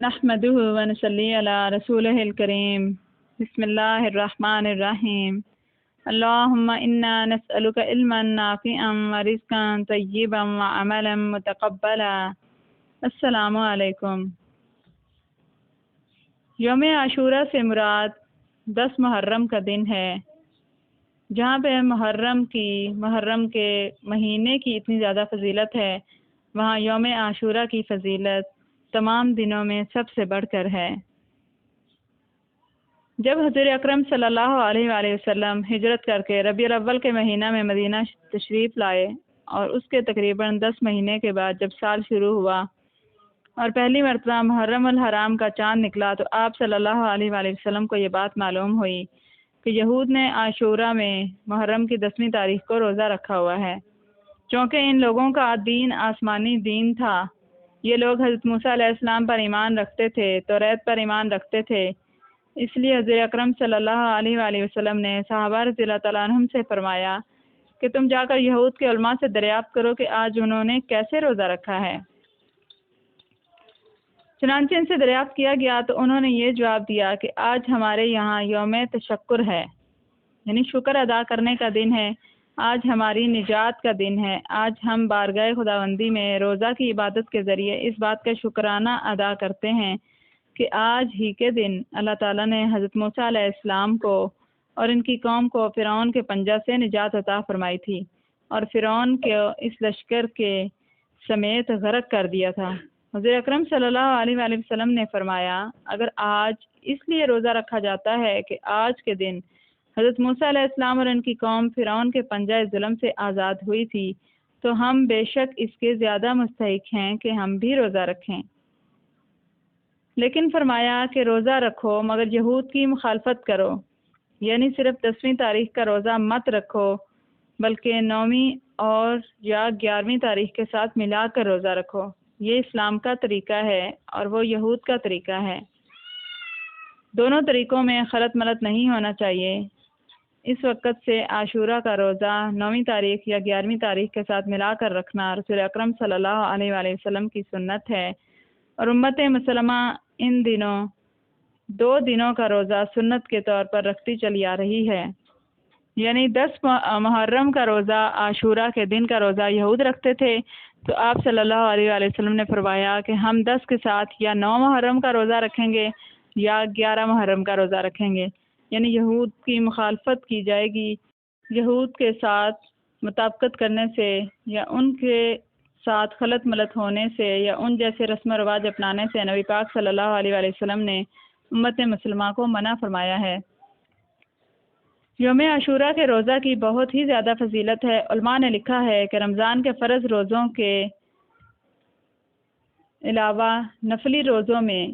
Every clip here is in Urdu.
نحمده ونصلي على رسوله الكريم بسم الله الرحمن الرحيم اللهم إنا نسألك علما نافعا ورزقا طيبا وعملا متقبلا۔ السلام علیکم۔ یوم عاشورہ سے مراد 10 محرم کا دن ہے۔ جہاں پہ محرم کے مہینے کی اتنی زیادہ فضیلت ہے، وہاں یوم عاشورہ کی فضیلت تمام دنوں میں سب سے بڑھ کر ہے۔ جب حضور اکرم صلی اللہ علیہ وآلہ وسلم ہجرت کر کے ربیع الاول کے مہینہ میں مدینہ تشریف لائے اور اس کے تقریباً 10 مہینے کے بعد جب سال شروع ہوا اور پہلی مرتبہ محرم الحرام کا چاند نکلا، تو آپ صلی اللہ علیہ وآلہ وسلم کو یہ بات معلوم ہوئی کہ یہود نے عاشورہ میں محرم کی 10ویں تاریخ کو روزہ رکھا ہوا ہے۔ چونکہ ان لوگوں کا دین آسمانی دین تھا، یہ لوگ حضرت موسیٰ علیہ السلام پر ایمان رکھتے تھے، توریت پر ایمان رکھتے تھے، اس لیے حضور اکرم صلی اللہ علیہ وآلہ وسلم نے صحابہ رضی اللہ تعالیٰ عنہم سے فرمایا کہ تم جا کر یہود کے علماء سے دریافت کرو کہ آج انہوں نے کیسے روزہ رکھا ہے۔ چنانچہ ان سے دریافت کیا گیا تو انہوں نے یہ جواب دیا کہ آج ہمارے یہاں یوم تشکر ہے، یعنی شکر ادا کرنے کا دن ہے، آج ہماری نجات کا دن ہے، آج ہم بارگاہ خداوندی میں روزہ کی عبادت کے ذریعے اس بات کا شکرانہ ادا کرتے ہیں کہ آج ہی کے دن اللہ تعالیٰ نے حضرت موسیٰ علیہ السلام کو اور ان کی قوم کو فرعون کے پنجہ سے نجات عطا فرمائی تھی اور فرعون کے اس لشکر کے سمیت غرق کر دیا تھا۔ حضور اکرم صلی اللہ علیہ وآلہ وسلم نے فرمایا، اگر آج اس لیے روزہ رکھا جاتا ہے کہ آج کے دن حضرت موسیٰ علیہ السلام اور ان کی قوم فرعون کے پنجہ ظلم سے آزاد ہوئی تھی، تو ہم بے شک اس کے زیادہ مستحق ہیں کہ ہم بھی روزہ رکھیں۔ لیکن فرمایا کہ روزہ رکھو مگر یہود کی مخالفت کرو، یعنی صرف 10ویں تاریخ کا روزہ مت رکھو بلکہ 9ویں اور یا 11ویں تاریخ کے ساتھ ملا کر روزہ رکھو۔ یہ اسلام کا طریقہ ہے اور وہ یہود کا طریقہ ہے۔ دونوں طریقوں میں خلط ملط نہیں ہونا چاہیے۔ اس وقت سے عاشورہ کا روزہ 9ویں تاریخ یا 11ویں تاریخ کے ساتھ ملا کر رکھنا رسول اکرم صلی اللہ علیہ وآلہ وسلم کی سنت ہے، اور امت مسلمہ ان دنوں 2 دنوں کا روزہ سنت کے طور پر رکھتی چلی آ رہی ہے۔ یعنی 10 محرم کا روزہ عاشورہ کے دن کا روزہ یہود رکھتے تھے، تو آپ صلی اللہ علیہ وآلہ وسلم نے فرمایا کہ ہم 10 کے ساتھ یا 9 محرم کا روزہ رکھیں گے یا 11 محرم کا روزہ رکھیں گے، یعنی یہود کی مخالفت کی جائے گی۔ یہود کے ساتھ مطابقت کرنے سے یا ان کے ساتھ خلط ملط ہونے سے یا ان جیسے رسم و رواج اپنانے سے نبی پاک صلی اللہ علیہ وآلہ وسلم نے امت مسلمہ کو منع فرمایا ہے۔ یوم عاشورہ کے روزہ کی بہت ہی زیادہ فضیلت ہے۔ علماء نے لکھا ہے کہ رمضان کے فرض روزوں کے علاوہ نفلی روزوں میں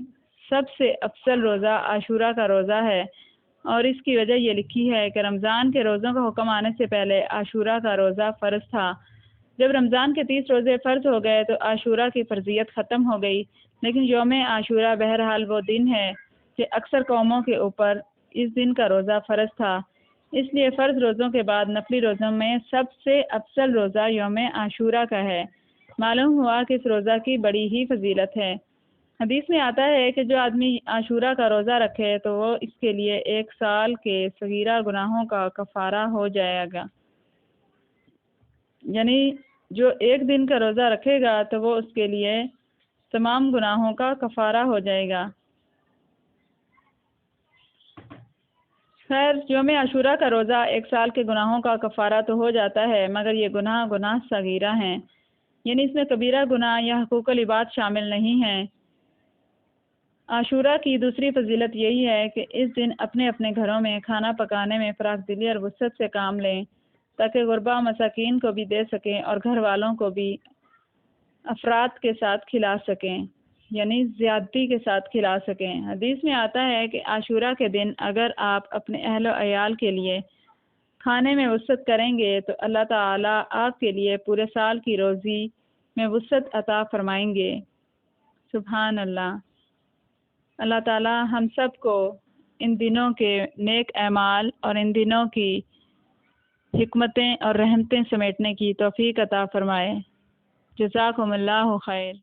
سب سے افضل روزہ عاشورہ کا روزہ ہے، اور اس کی وجہ یہ لکھی ہے کہ رمضان کے روزوں کا حکم آنے سے پہلے عاشورہ کا روزہ فرض تھا۔ جب رمضان کے 30 روزے فرض ہو گئے تو عاشورہ کی فرضیت ختم ہو گئی، لیکن یوم عاشورہ بہرحال وہ دن ہے کہ اکثر قوموں کے اوپر اس دن کا روزہ فرض تھا، اس لیے فرض روزوں کے بعد نفلی روزوں میں سب سے افضل روزہ یوم عاشورہ کا ہے۔ معلوم ہوا کہ اس روزہ کی بڑی ہی فضیلت ہے۔ حدیث میں آتا ہے کہ جو آدمی عاشورہ کا روزہ رکھے تو وہ اس کے لیے 1 سال کے صغیرہ گناہوں کا کفارہ ہو جائے گا، یعنی جو 1 دن کا روزہ رکھے گا تو وہ اس کے لیے تمام گناہوں کا کفارہ ہو جائے گا۔ خیر، یوم عاشورہ کا روزہ 1 سال کے گناہوں کا کفارہ تو ہو جاتا ہے، مگر یہ گناہ صغیرہ ہیں، یعنی اس میں کبیرہ گناہ یا حقوق العباد شامل نہیں ہیں۔ عاشورہ کی دوسری فضیلت یہی ہے کہ اس دن اپنے اپنے گھروں میں کھانا پکانے میں فراخ دلی اور وسعت سے کام لیں تاکہ غربا و مساکین کو بھی دے سکیں اور گھر والوں کو بھی افراد کے ساتھ کھلا سکیں، یعنی زیادتی کے ساتھ کھلا سکیں۔ حدیث میں آتا ہے کہ عاشورہ کے دن اگر آپ اپنے اہل و عیال کے لیے کھانے میں وسعت کریں گے تو اللہ تعالیٰ آپ کے لیے پورے سال کی روزی میں وسعت عطا فرمائیں گے۔ سبحان اللہ۔ اللہ تعالیٰ ہم سب کو ان دنوں کے نیک اعمال اور ان دنوں کی حکمتیں اور رحمتیں سمیٹنے کی توفیق عطا فرمائے۔ جزاکم اللہ خیر۔